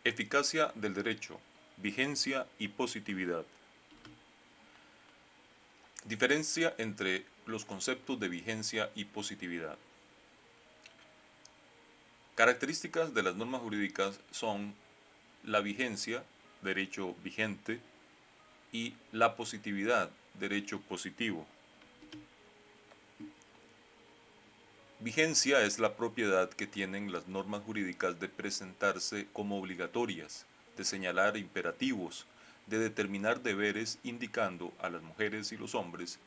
Eficacia del derecho, vigencia y positividad. Diferencia entre los conceptos de vigencia y positividad. Características de las normas jurídicas son la vigencia, derecho vigente, y la positividad, derecho positivo. Vigencia es la propiedad que tienen las normas jurídicas de presentarse como obligatorias, de señalar imperativos, de determinar deberes indicando a las mujeres y los hombres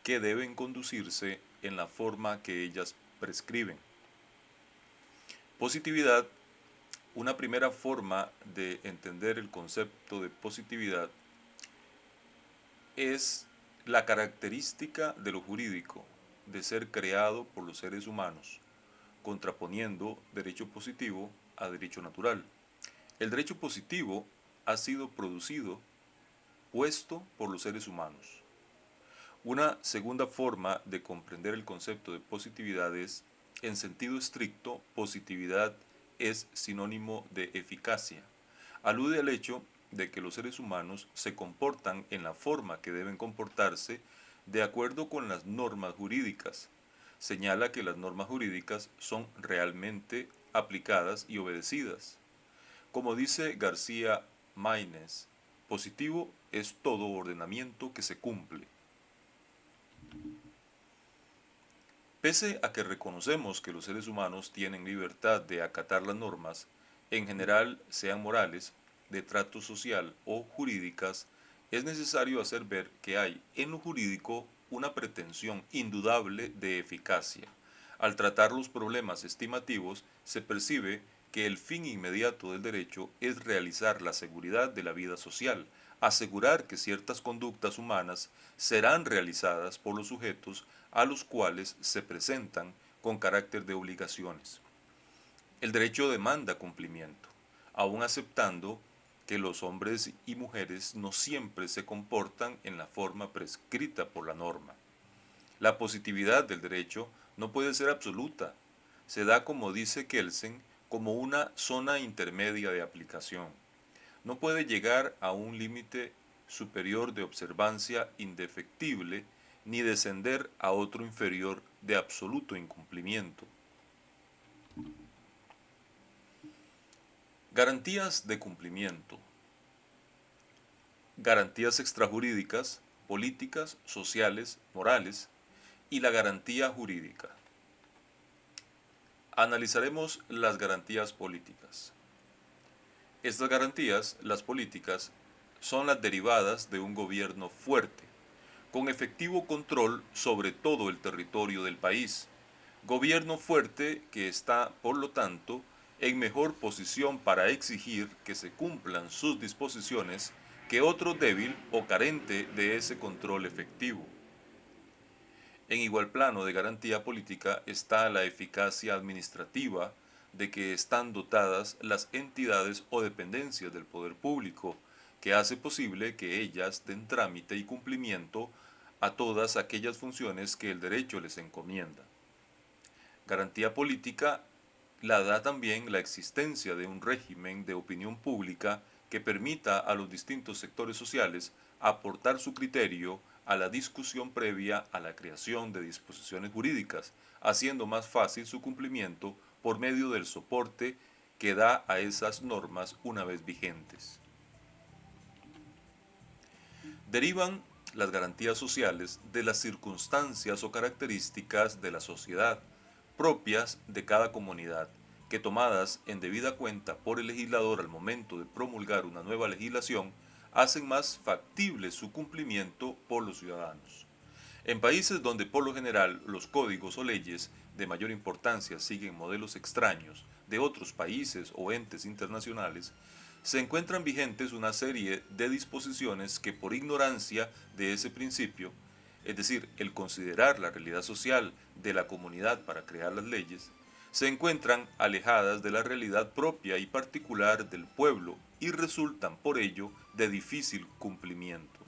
que deben conducirse en la forma que ellas prescriben. Positividad, una primera forma de entender el concepto de positividad es la característica de lo jurídico, de ser creado por los seres humanos, contraponiendo derecho positivo a derecho natural. El derecho positivo ha sido producido, puesto por los seres humanos. Una segunda forma de comprender el concepto de positividad es, en sentido estricto, positividad es sinónimo de eficacia. Alude al hecho de que los seres humanos se comportan en la forma que deben comportarse de acuerdo con las normas jurídicas. Señala que las normas jurídicas son realmente aplicadas y obedecidas. Como dice García Maínez, positivo es todo ordenamiento que se cumple. Pese a que reconocemos que los seres humanos tienen libertad de acatar las normas, en general sean morales, de trato social o jurídicas, es necesario hacer ver que hay en lo jurídico una pretensión indudable de eficacia. Al tratar los problemas estimativos, se percibe que el fin inmediato del derecho es realizar la seguridad de la vida social, asegurar que ciertas conductas humanas serán realizadas por los sujetos a los cuales se presentan con carácter de obligaciones. El derecho demanda cumplimiento, aun aceptando que los hombres y mujeres no siempre se comportan en la forma prescrita por la norma. La positividad del derecho no puede ser absoluta. Se da, como dice Kelsen, como una zona intermedia de aplicación. No puede llegar a un límite superior de observancia indefectible ni descender a otro inferior de absoluto incumplimiento. Garantías de cumplimiento. Garantías extrajurídicas, políticas, sociales, morales y la garantía jurídica. Analizaremos las garantías políticas. Estas garantías, las políticas, son las derivadas de un gobierno fuerte, con efectivo control sobre todo el territorio del país. Gobierno fuerte que está, por lo tanto, en mejor posición para exigir que se cumplan sus disposiciones que otro débil o carente de ese control efectivo. En igual plano de garantía política está la eficacia administrativa de que están dotadas las entidades o dependencias del poder público, que hace posible que ellas den trámite y cumplimiento a todas aquellas funciones que el derecho les encomienda. Garantía política la da también la existencia de un régimen de opinión pública que permita a los distintos sectores sociales aportar su criterio a la discusión previa a la creación de disposiciones jurídicas, haciendo más fácil su cumplimiento por medio del soporte que da a esas normas una vez vigentes. Derivan las garantías sociales de las circunstancias o características de la sociedad propias de cada comunidad, que tomadas en debida cuenta por el legislador al momento de promulgar una nueva legislación, hacen más factible su cumplimiento por los ciudadanos. En países donde por lo general los códigos o leyes de mayor importancia siguen modelos extraños de otros países o entes internacionales, se encuentran vigentes una serie de disposiciones que por ignorancia de ese principio, es decir, el considerar la realidad social de la comunidad para crear las leyes, se encuentran alejadas de la realidad propia y particular del pueblo y resultan por ello de difícil cumplimiento.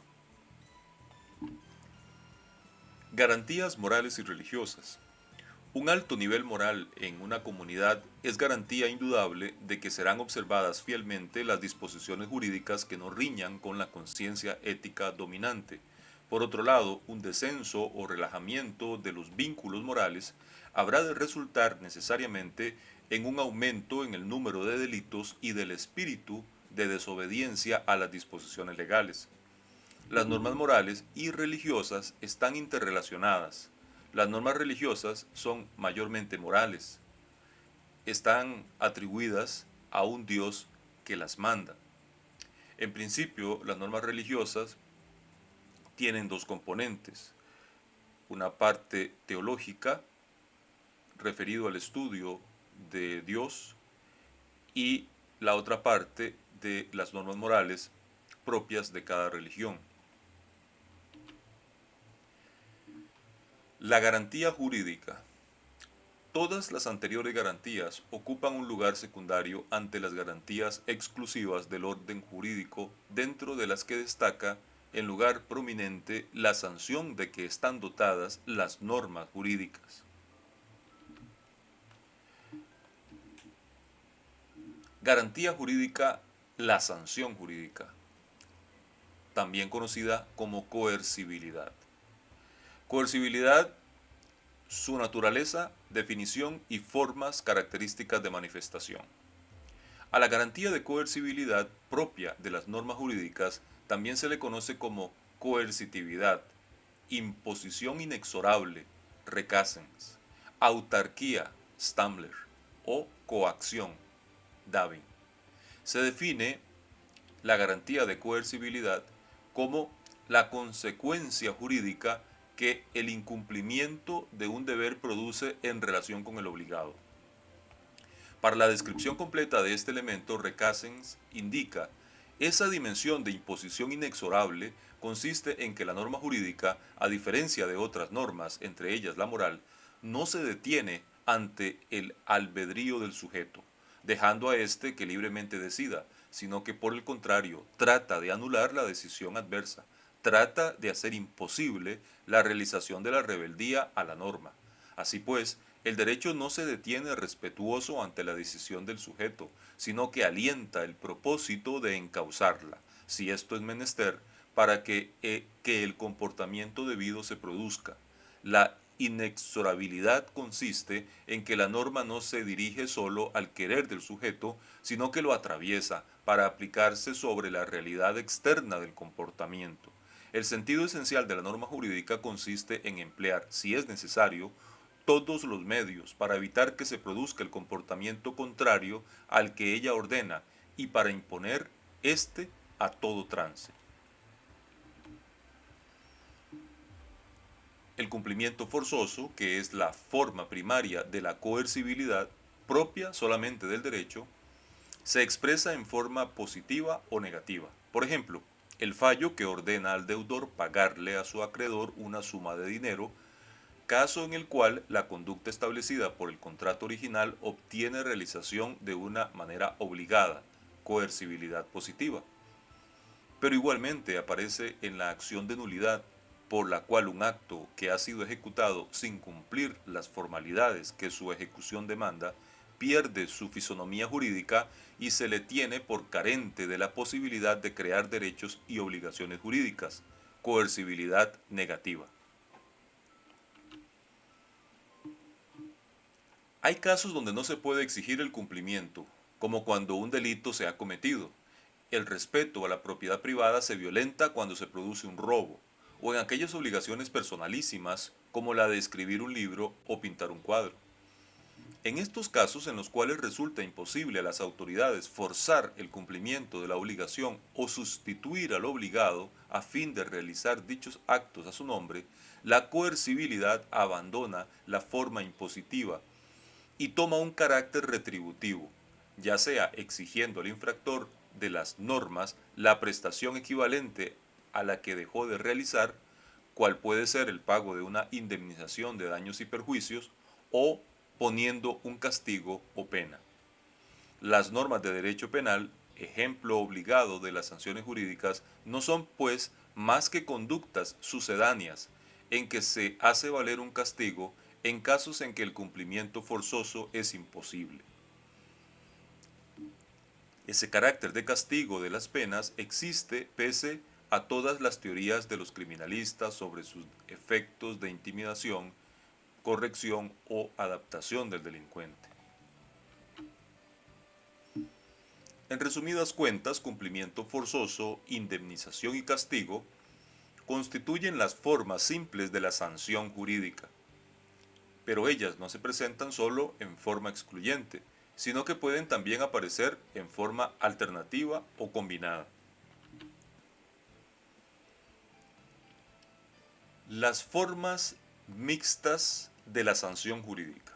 Garantías morales y religiosas. Un alto nivel moral en una comunidad es garantía indudable de que serán observadas fielmente las disposiciones jurídicas que no riñan con la conciencia ética dominante. Por otro lado, un descenso o relajamiento de los vínculos morales habrá de resultar necesariamente en un aumento en el número de delitos y del espíritu de desobediencia a las disposiciones legales. Las normas morales y religiosas están interrelacionadas. Las normas religiosas son mayormente morales, están atribuidas a un Dios que las manda. En principio, las normas religiosas tienen dos componentes, una parte teológica, referido al estudio de Dios, y la otra parte de las normas morales propias de cada religión. La garantía jurídica. Todas las anteriores garantías ocupan un lugar secundario ante las garantías exclusivas del orden jurídico, dentro de las que destaca en lugar prominente la sanción de que están dotadas las normas jurídicas. Garantía jurídica, la sanción jurídica, también conocida como coercibilidad. Coercibilidad, su naturaleza, definición y formas características de manifestación. A la garantía de coercibilidad propia de las normas jurídicas también se le conoce como coercitividad, imposición inexorable, Recasens, autarquía, Stamler, o coacción, Davin. Se define la garantía de coercibilidad como la consecuencia jurídica que el incumplimiento de un deber produce en relación con el obligado. Para la descripción completa de este elemento, Recasens indica: esa dimensión de imposición inexorable consiste en que la norma jurídica, a diferencia de otras normas, entre ellas la moral, no se detiene ante el albedrío del sujeto, dejando a éste que libremente decida, sino que por el contrario trata de anular la decisión adversa, trata de hacer imposible la realización de la rebeldía a la norma. Así pues, el derecho no se detiene respetuoso ante la decisión del sujeto, sino que alienta el propósito de encauzarla, si esto es menester, para que el comportamiento debido se produzca. La inexorabilidad consiste en que la norma no se dirige solo al querer del sujeto, sino que lo atraviesa para aplicarse sobre la realidad externa del comportamiento. El sentido esencial de la norma jurídica consiste en emplear, si es necesario, todos los medios para evitar que se produzca el comportamiento contrario al que ella ordena y para imponer éste a todo trance. El cumplimiento forzoso, que es la forma primaria de la coercibilidad, propia solamente del derecho, se expresa en forma positiva o negativa. Por ejemplo, el fallo que ordena al deudor pagarle a su acreedor una suma de dinero, caso en el cual la conducta establecida por el contrato original obtiene realización de una manera obligada, coercibilidad positiva. Pero igualmente aparece en la acción de nulidad, por la cual un acto que ha sido ejecutado sin cumplir las formalidades que su ejecución demanda, pierde su fisonomía jurídica y se le tiene por carente de la posibilidad de crear derechos y obligaciones jurídicas, coercibilidad negativa. Hay casos donde no se puede exigir el cumplimiento, como cuando un delito se ha cometido. El respeto a la propiedad privada se violenta cuando se produce un robo, o en aquellas obligaciones personalísimas como la de escribir un libro o pintar un cuadro. En estos casos en los cuales resulta imposible a las autoridades forzar el cumplimiento de la obligación o sustituir al obligado a fin de realizar dichos actos a su nombre, la coercibilidad abandona la forma impositiva y toma un carácter retributivo, ya sea exigiendo al infractor de las normas la prestación equivalente a la que dejó de realizar, cual puede ser el pago de una indemnización de daños y perjuicios, o poniendo un castigo o pena. Las normas de derecho penal, ejemplo obligado de las sanciones jurídicas, no son, pues, más que conductas sucedáneas en que se hace valer un castigo en casos en que el cumplimiento forzoso es imposible. Ese carácter de castigo de las penas existe pese a todas las teorías de los criminalistas sobre sus efectos de intimidación, corrección o adaptación del delincuente. En resumidas cuentas, cumplimiento forzoso, indemnización y castigo constituyen las formas simples de la sanción jurídica, pero ellas no se presentan solo en forma excluyente, sino que pueden también aparecer en forma alternativa o combinada. Las formas mixtas de la sanción jurídica.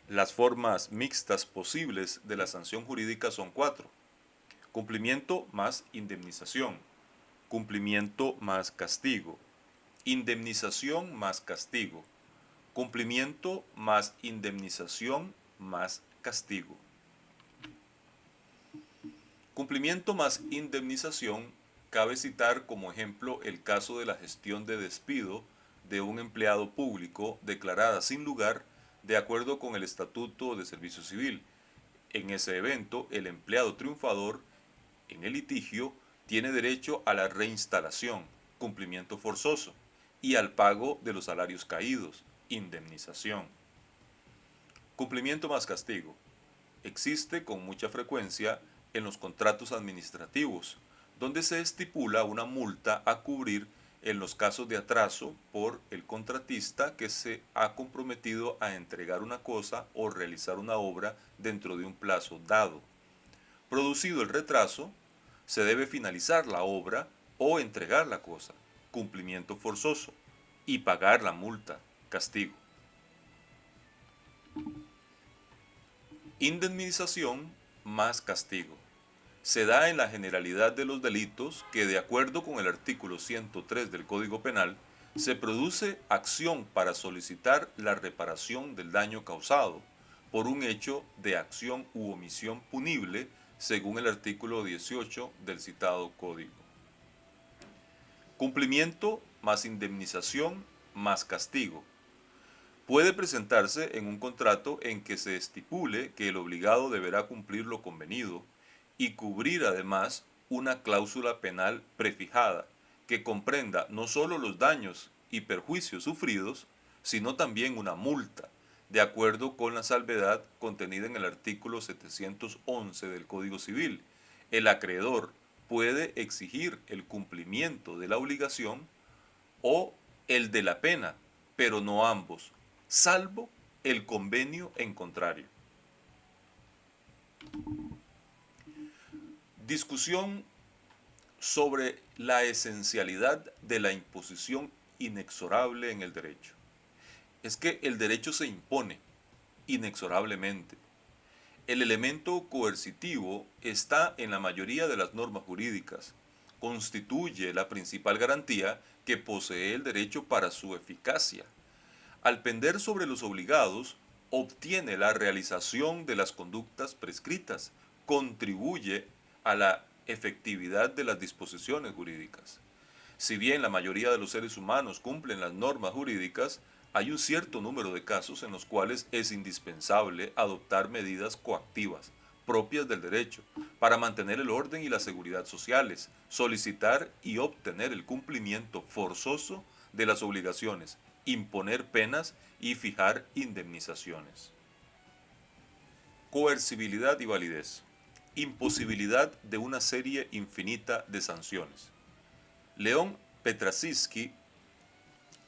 Las formas mixtas posibles de la sanción jurídica son 4. Cumplimiento más indemnización, cumplimiento más castigo, indemnización más castigo, cumplimiento más indemnización más castigo. Cumplimiento más indemnización, cabe citar como ejemplo el caso de la gestión de despido de un empleado público declarada sin lugar de acuerdo con el Estatuto de Servicio Civil. En ese evento, el empleado triunfador en el litigio tiene derecho a la reinstalación, cumplimiento forzoso, y al pago de los salarios caídos, indemnización. Cumplimiento más castigo. Existe con mucha frecuencia en los contratos administrativos, donde se estipula una multa a cubrir en los casos de atraso por el contratista que se ha comprometido a entregar una cosa o realizar una obra dentro de un plazo dado. Producido el retraso, se debe finalizar la obra o entregar la cosa, cumplimiento forzoso, y pagar la multa, castigo. Indemnización más castigo. Se da en la generalidad de los delitos que, de acuerdo con el artículo 103 del Código Penal, se produce acción para solicitar la reparación del daño causado por un hecho de acción u omisión punible según el artículo 18 del citado Código. Cumplimiento más indemnización más castigo. Puede presentarse en un contrato en que se estipule que el obligado deberá cumplir lo convenido y cubrir además una cláusula penal prefijada que comprenda no solo los daños y perjuicios sufridos, sino también una multa, de acuerdo con la salvedad contenida en el artículo 711 del Código Civil. El acreedor puede exigir el cumplimiento de la obligación o el de la pena, pero no ambos, salvo el convenio en contrario. Discusión sobre la esencialidad de la imposición inexorable en el derecho. Es que el derecho se impone inexorablemente. El elemento coercitivo está en la mayoría de las normas jurídicas. Constituye la principal garantía que posee el derecho para su eficacia. Al pender sobre los obligados, obtiene la realización de las conductas prescritas, contribuye a la efectividad de las disposiciones jurídicas. Si bien la mayoría de los seres humanos cumplen las normas jurídicas, hay un cierto número de casos en los cuales es indispensable adoptar medidas coactivas propias del derecho para mantener el orden y la seguridad sociales, solicitar y obtener el cumplimiento forzoso de las obligaciones, imponer penas y fijar indemnizaciones. Coercibilidad y validez. Imposibilidad de una serie infinita de sanciones. León Petraszewski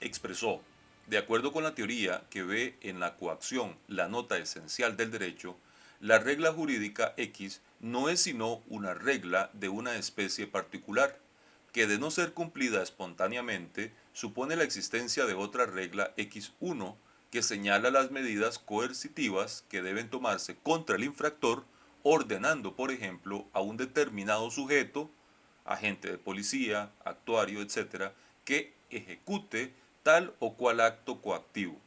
expresó, de acuerdo con la teoría que ve en la coacción la nota esencial del derecho, la regla jurídica X no es sino una regla de una especie particular, que de no ser cumplida espontáneamente supone la existencia de otra regla X1 que señala las medidas coercitivas que deben tomarse contra el infractor, ordenando, por ejemplo, a un determinado sujeto, agente de policía, actuario, etcétera, que ejecute tal o cual acto coactivo.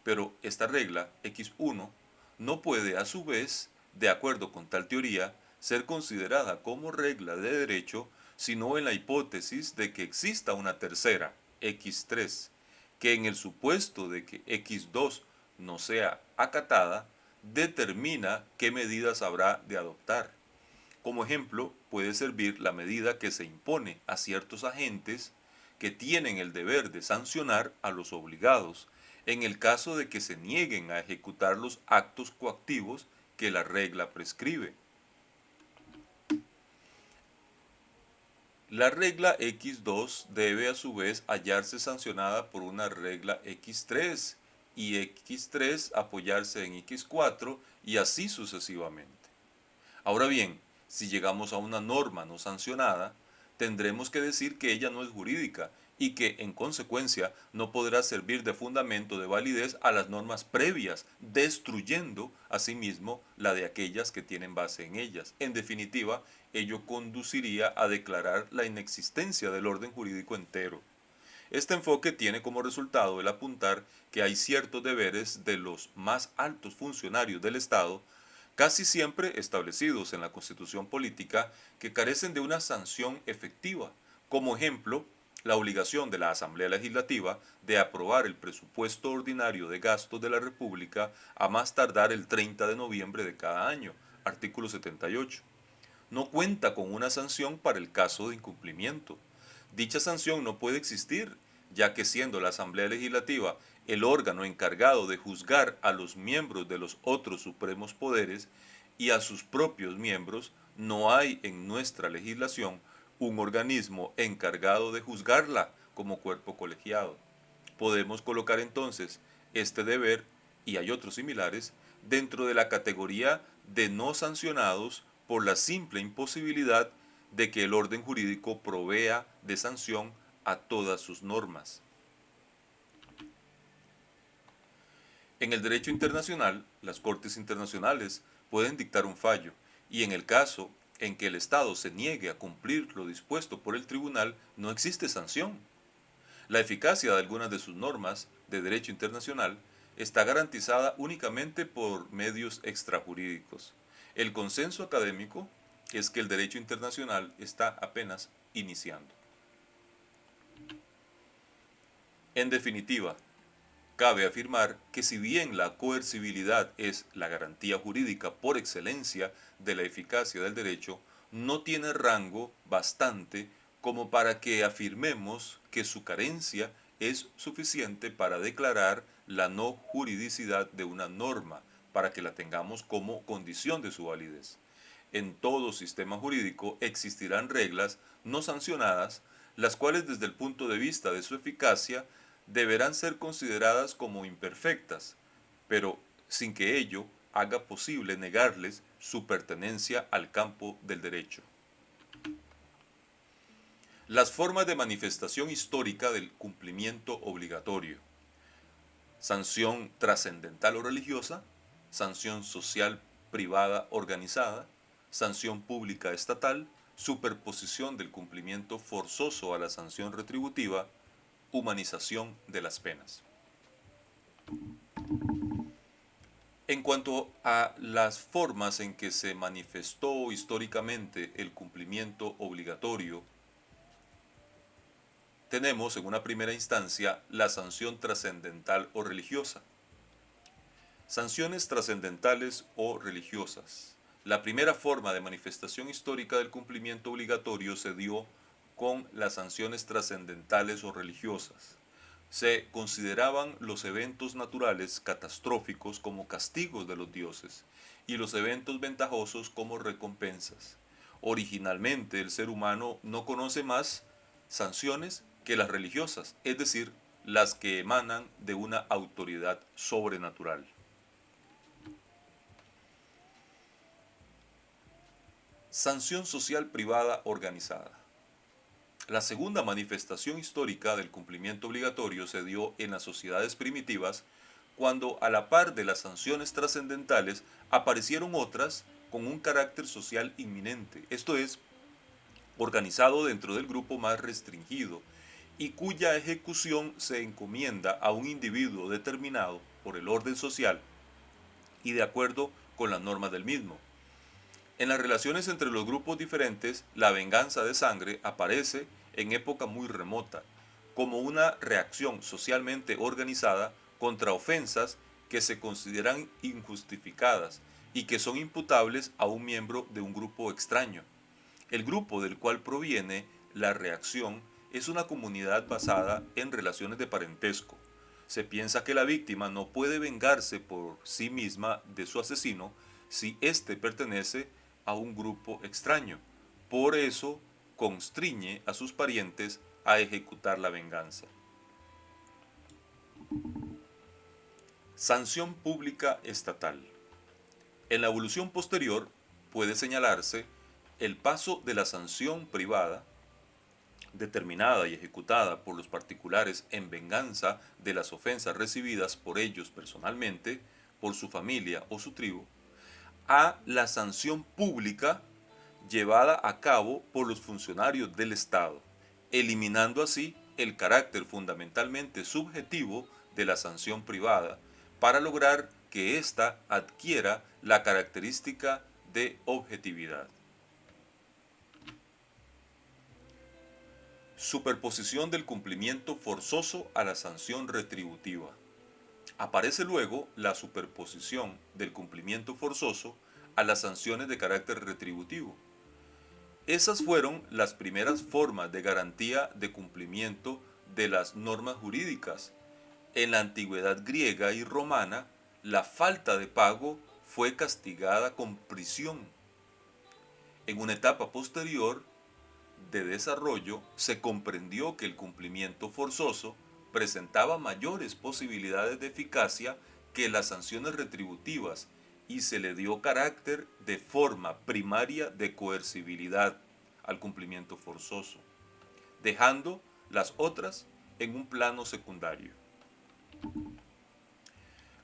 Pero esta regla, X1, no puede a su vez, de acuerdo con tal teoría, ser considerada como regla de derecho, sino en la hipótesis de que exista una tercera, X3, que en el supuesto de que X2 no sea acatada, determina qué medidas habrá de adoptar. Como ejemplo, puede servir la medida que se impone a ciertos agentes que tienen el deber de sancionar a los obligados, en el caso de que se nieguen a ejecutar los actos coactivos que la regla prescribe. La regla X2 debe a su vez hallarse sancionada por una regla X3 y X3 apoyarse en X4 y así sucesivamente. Ahora bien, si llegamos a una norma no sancionada, tendremos que decir que ella no es jurídica y que, en consecuencia, no podrá servir de fundamento de validez a las normas previas, destruyendo, asimismo, la de aquellas que tienen base en ellas. En definitiva, ello conduciría a declarar la inexistencia del orden jurídico entero. Este enfoque tiene como resultado el apuntar que hay ciertos deberes de los más altos funcionarios del Estado, casi siempre establecidos en la Constitución política, que carecen de una sanción efectiva. Como ejemplo, la obligación de la Asamblea Legislativa de aprobar el presupuesto ordinario de gastos de la República a más tardar el 30 de noviembre de cada año, artículo 78. No cuenta con una sanción para el caso de incumplimiento. Dicha sanción no puede existir, ya que siendo la Asamblea Legislativa el órgano encargado de juzgar a los miembros de los otros supremos poderes y a sus propios miembros, no hay en nuestra legislación un organismo encargado de juzgarla como cuerpo colegiado. Podemos colocar entonces este deber, y hay otros similares, dentro de la categoría de no sancionados por la simple imposibilidad de que el orden jurídico provea de sanción a todas sus normas. En el derecho internacional, las cortes internacionales pueden dictar un fallo, y en el caso en que el Estado se niegue a cumplir lo dispuesto por el tribunal, no existe sanción. La eficacia de algunas de sus normas de derecho internacional está garantizada únicamente por medios extrajurídicos. El consenso académico es que el derecho internacional está apenas iniciando. En definitiva, cabe afirmar que si bien la coercibilidad es la garantía jurídica por excelencia de la eficacia del derecho, no tiene rango bastante como para que afirmemos que su carencia es suficiente para declarar la no juridicidad de una norma, para que la tengamos como condición de su validez. En todo sistema jurídico existirán reglas no sancionadas, las cuales desde el punto de vista de su eficacia deberán ser consideradas como imperfectas, pero sin que ello haga posible negarles su pertenencia al campo del derecho. Las formas de manifestación histórica del cumplimiento obligatorio: sanción trascendental o religiosa, sanción social privada organizada, sanción pública estatal, superposición del cumplimiento forzoso a la sanción retributiva, humanización de las penas. En cuanto a las formas en que se manifestó históricamente el cumplimiento obligatorio, tenemos en una primera instancia la sanción trascendental o religiosa. Sanciones trascendentales o religiosas. La primera forma de manifestación histórica del cumplimiento obligatorio se dio con las sanciones trascendentales o religiosas. Se consideraban los eventos naturales catastróficos como castigos de los dioses y los eventos ventajosos como recompensas. Originalmente el ser humano no conoce más sanciones que las religiosas, es decir, las que emanan de una autoridad sobrenatural. Sanción social privada organizada. La segunda manifestación histórica del cumplimiento obligatorio se dio en las sociedades primitivas, cuando a la par de las sanciones trascendentales aparecieron otras con un carácter social inminente, esto es, organizado dentro del grupo más restringido, y cuya ejecución se encomienda a un individuo determinado por el orden social y de acuerdo con las normas del mismo. En las relaciones entre los grupos diferentes, la venganza de sangre aparece en época muy remota, como una reacción socialmente organizada contra ofensas que se consideran injustificadas y que son imputables a un miembro de un grupo extraño. El grupo del cual proviene la reacción es una comunidad basada en relaciones de parentesco. Se piensa que la víctima no puede vengarse por sí misma de su asesino si éste pertenece a un grupo extraño. Por eso constriñe a sus parientes a ejecutar la venganza. Sanción pública estatal. En la evolución posterior puede señalarse el paso de la sanción privada, determinada y ejecutada por los particulares en venganza de las ofensas recibidas por ellos personalmente, por su familia o su tribu, a la sanción pública llevada a cabo por los funcionarios del Estado, eliminando así el carácter fundamentalmente subjetivo de la sanción privada para lograr que ésta adquiera la característica de objetividad. Superposición del cumplimiento forzoso a la sanción retributiva. Aparece luego la superposición del cumplimiento forzoso a las sanciones de carácter retributivo. Esas fueron las primeras formas de garantía de cumplimiento de las normas jurídicas. En la antigüedad griega y romana, la falta de pago fue castigada con prisión. En una etapa posterior de desarrollo, se comprendió que el cumplimiento forzoso presentaba mayores posibilidades de eficacia que las sanciones retributivas y se le dio carácter de forma primaria de coercibilidad al cumplimiento forzoso, dejando las otras en un plano secundario.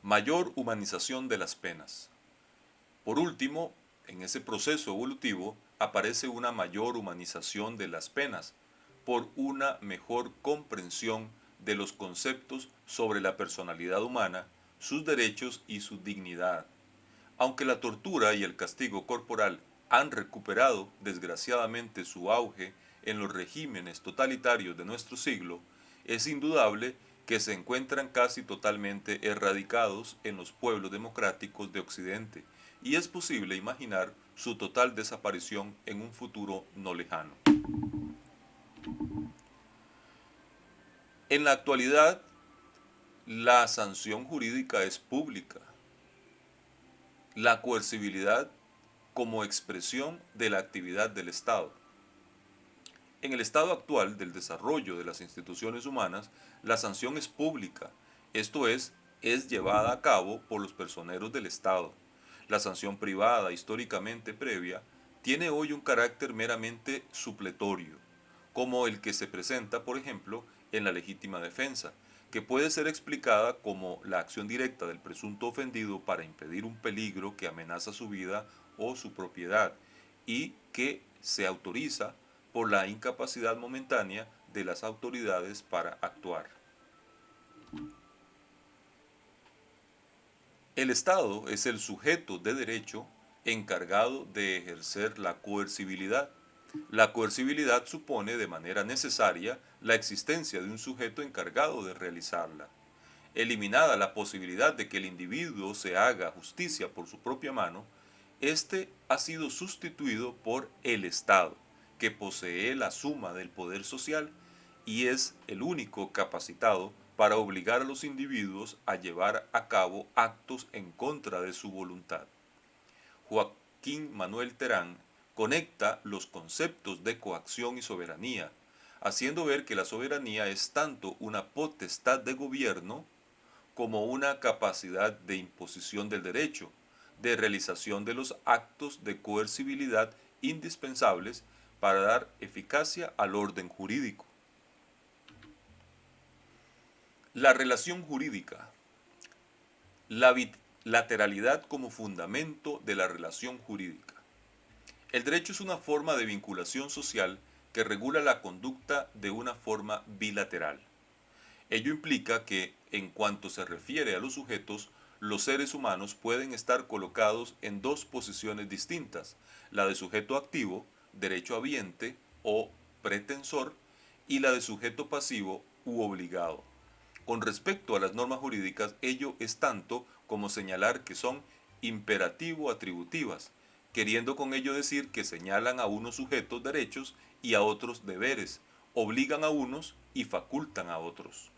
Mayor humanización de las penas. Por último, en ese proceso evolutivo aparece una mayor humanización de las penas por una mejor comprensión de los conceptos sobre la personalidad humana, sus derechos y su dignidad. Aunque la tortura y el castigo corporal han recuperado desgraciadamente su auge en los regímenes totalitarios de nuestro siglo, es indudable que se encuentran casi totalmente erradicados en los pueblos democráticos de Occidente, y es posible imaginar su total desaparición en un futuro no lejano. En la actualidad, la sanción jurídica es pública. La coercibilidad como expresión de la actividad del Estado. En el estado actual del desarrollo de las instituciones humanas, la sanción es pública, esto es llevada a cabo por los personeros del Estado. La sanción privada, históricamente previa, tiene hoy un carácter meramente supletorio, como el que se presenta, por ejemplo, en la legítima defensa, que puede ser explicada como la acción directa del presunto ofendido para impedir un peligro que amenaza su vida o su propiedad, y que se autoriza por la incapacidad momentánea de las autoridades para actuar. El Estado es el sujeto de derecho encargado de ejercer la coercibilidad. La coercibilidad supone de manera necesaria la existencia de un sujeto encargado de realizarla. Eliminada la posibilidad de que el individuo se haga justicia por su propia mano, este ha sido sustituido por el Estado, que posee la suma del poder social y es el único capacitado para obligar a los individuos a llevar a cabo actos en contra de su voluntad. Joaquín Manuel Terán conecta los conceptos de coacción y soberanía, haciendo ver que la soberanía es tanto una potestad de gobierno como una capacidad de imposición del derecho, de realización de los actos de coercibilidad indispensables para dar eficacia al orden jurídico. La relación jurídica. La bilateralidad como fundamento de la relación jurídica. El derecho es una forma de vinculación social que regula la conducta de una forma bilateral. Ello implica que, en cuanto se refiere a los sujetos, los seres humanos pueden estar colocados en dos posiciones distintas, la de sujeto activo, derecho habiente o pretensor, y la de sujeto pasivo u obligado. Con respecto a las normas jurídicas, ello es tanto como señalar que son imperativo-atributivas, queriendo con ello decir que señalan a unos sujetos derechos y a otros deberes, obligan a unos y facultan a otros.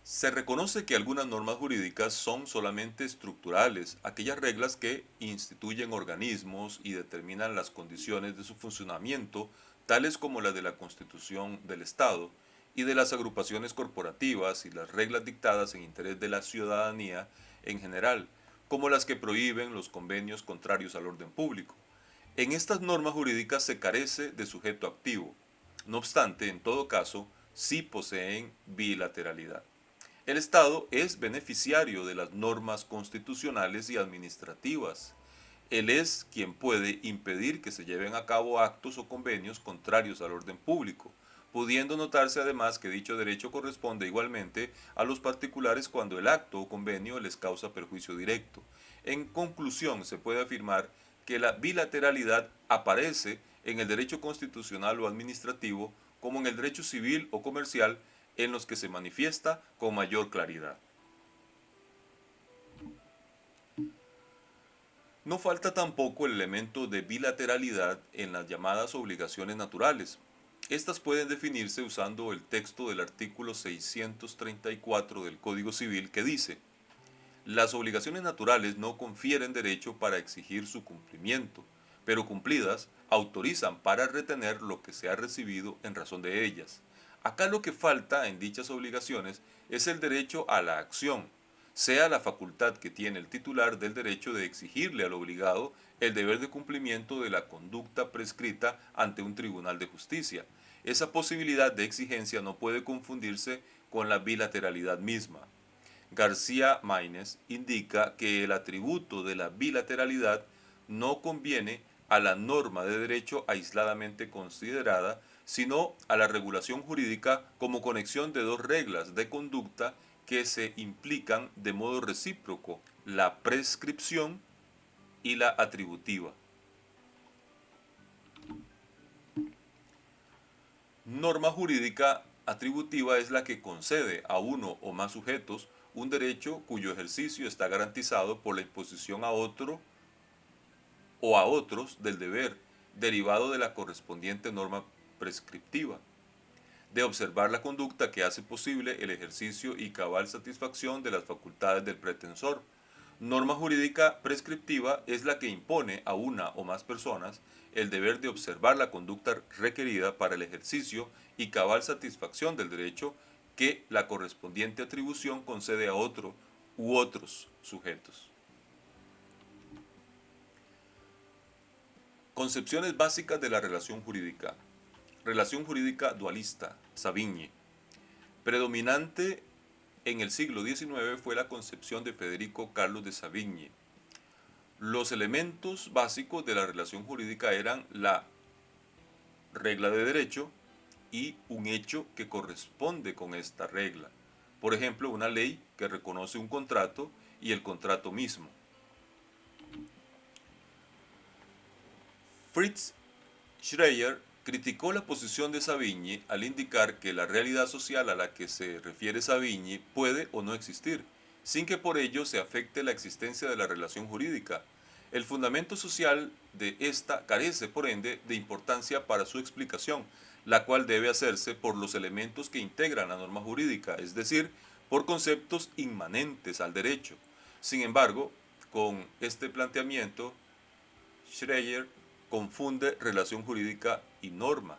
Se reconoce que algunas normas jurídicas son solamente estructurales, aquellas reglas que instituyen organismos y determinan las condiciones de su funcionamiento, tales como las de la Constitución del Estado y de las agrupaciones corporativas y las reglas dictadas en interés de la ciudadanía en general, como las que prohíben los convenios contrarios al orden público. En estas normas jurídicas se carece de sujeto activo. No obstante, en todo caso, sí poseen bilateralidad. El Estado es beneficiario de las normas constitucionales y administrativas. Él es quien puede impedir que se lleven a cabo actos o convenios contrarios al orden público, pudiendo notarse además que dicho derecho corresponde igualmente a los particulares cuando el acto o convenio les causa perjuicio directo. En conclusión, se puede afirmar que la bilateralidad aparece en el derecho constitucional o administrativo como en el derecho civil o comercial, en los que se manifiesta con mayor claridad. No falta tampoco el elemento de bilateralidad en las llamadas obligaciones naturales. Estas pueden definirse usando el texto del artículo 634 del Código Civil, que dice: las obligaciones naturales no confieren derecho para exigir su cumplimiento, pero cumplidas autorizan para retener lo que se ha recibido en razón de ellas. Acá lo que falta en dichas obligaciones es el derecho a la acción, sea la facultad que tiene el titular del derecho de exigirle al obligado el deber de cumplimiento de la conducta prescrita ante un tribunal de justicia. Esa posibilidad de exigencia no puede confundirse con la bilateralidad misma. García Maínez indica que el atributo de la bilateralidad no conviene a la norma de derecho aisladamente considerada, sino a la regulación jurídica como conexión de dos reglas de conducta que se implican de modo recíproco, la prescripción y la atributiva. Norma jurídica atributiva es la que concede a uno o más sujetos un derecho cuyo ejercicio está garantizado por la imposición a otro o a otros del deber, derivado de la correspondiente norma prescriptiva, de observar la conducta que hace posible el ejercicio y cabal satisfacción de las facultades del pretensor. Norma jurídica prescriptiva es la que impone a una o más personas el deber de observar la conducta requerida para el ejercicio y cabal satisfacción del derecho que la correspondiente atribución concede a otro u otros sujetos. Concepciones básicas de la relación jurídica. Relación jurídica dualista, Savigny. Predominante en el siglo XIX fue la concepción de Federico Carlos de Savigny. Los elementos básicos de la relación jurídica eran la regla de derecho y un hecho que corresponde con esta regla. Por ejemplo, una ley que reconoce un contrato y el contrato mismo. Fritz Schreyer criticó la posición de Savigny al indicar que la realidad social a la que se refiere Savigny puede o no existir, sin que por ello se afecte la existencia de la relación jurídica. El fundamento social de esta carece, por ende, de importancia para su explicación, la cual debe hacerse por los elementos que integran la norma jurídica, es decir, por conceptos inmanentes al derecho. Sin embargo, con este planteamiento, Schreyer confunde relación jurídica y norma.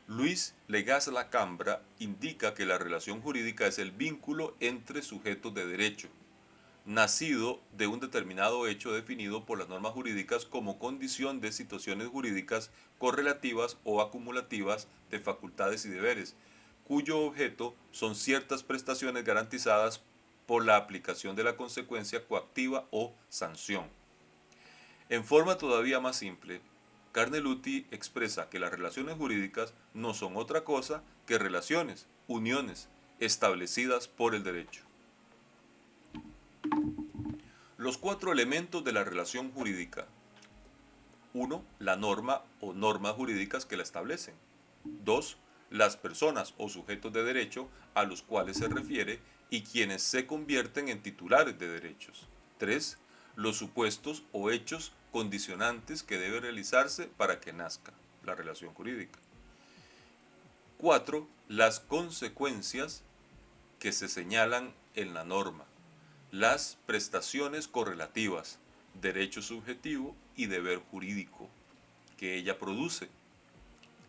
Luis Legaz-Lacambra indica que la relación jurídica es el vínculo entre sujetos de derecho, nacido de un determinado hecho definido por las normas jurídicas como condición de situaciones jurídicas correlativas o acumulativas de facultades y deberes, cuyo objeto son ciertas prestaciones garantizadas por la aplicación de la consecuencia coactiva o sanción. En forma todavía más simple, Carneluti expresa que las relaciones jurídicas no son otra cosa que relaciones, uniones, establecidas por el derecho. Los cuatro elementos de la relación jurídica. 1. La norma o normas jurídicas que la establecen. 2. Las personas o sujetos de derecho a los cuales se refiere y quienes se convierten en titulares de derechos. 3. Los supuestos o hechos condicionantes que deben realizarse para que nazca la relación jurídica. 4. Las consecuencias que se señalan en la norma. Las prestaciones correlativas, derecho subjetivo y deber jurídico que ella produce.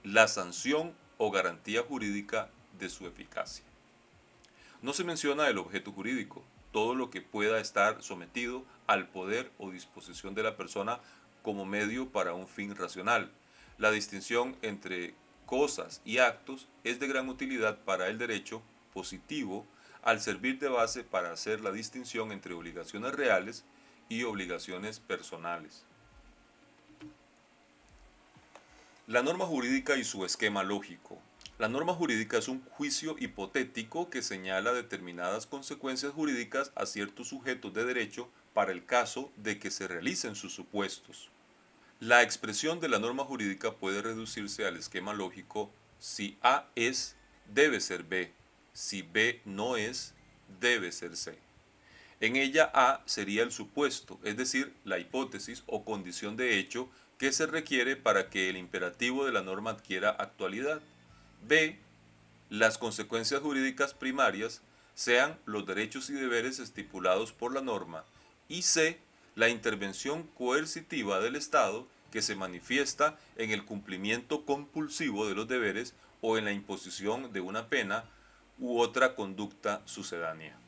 La sanción o garantía jurídica de su eficacia. No se menciona el objeto jurídico, todo lo que pueda estar sometido al poder o disposición de la persona como medio para un fin racional. La distinción entre cosas y actos es de gran utilidad para el derecho positivo al servir de base para hacer la distinción entre obligaciones reales y obligaciones personales. La norma jurídica y su esquema lógico. La norma jurídica es un juicio hipotético que señala determinadas consecuencias jurídicas a ciertos sujetos de derecho para el caso de que se realicen sus supuestos. La expresión de la norma jurídica puede reducirse al esquema lógico: si A es, debe ser B; si B no es, debe ser C. En ella A sería el supuesto, es decir, la hipótesis o condición de hecho que se requiere para que el imperativo de la norma adquiera actualidad. B, las consecuencias jurídicas primarias, sean los derechos y deberes estipulados por la norma. Y C, la intervención coercitiva del Estado que se manifiesta en el cumplimiento compulsivo de los deberes o en la imposición de una pena u otra conducta sucedánea.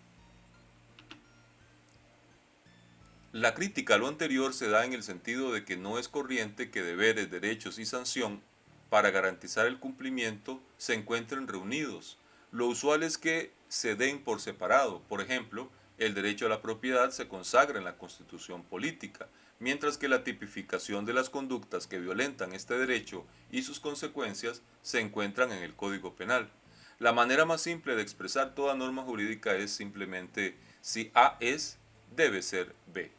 La crítica a lo anterior se da en el sentido de que no es corriente que deberes, derechos y sanción, para garantizar el cumplimiento, se encuentren reunidos. Lo usual es que se den por separado. Por ejemplo, el derecho a la propiedad se consagra en la Constitución política, mientras que la tipificación de las conductas que violentan este derecho y sus consecuencias se encuentran en el Código Penal. La manera más simple de expresar toda norma jurídica es simplemente: si A es, debe ser B.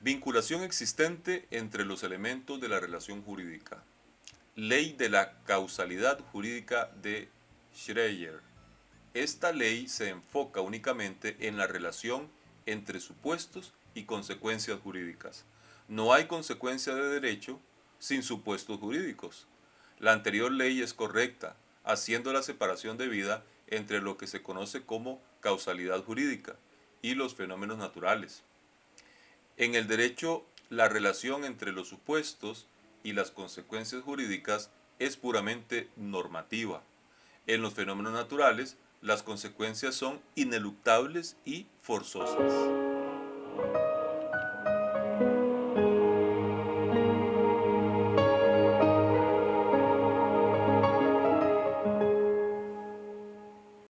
Vinculación existente entre los elementos de la relación jurídica. Ley de la causalidad jurídica de Schreier. Esta ley se enfoca únicamente en la relación entre supuestos y consecuencias jurídicas. No hay consecuencia de derecho sin supuestos jurídicos. La anterior ley es correcta, haciendo la separación debida entre lo que se conoce como causalidad jurídica y los fenómenos naturales. En el derecho, la relación entre los supuestos y las consecuencias jurídicas es puramente normativa. En los fenómenos naturales, las consecuencias son ineluctables y forzosas.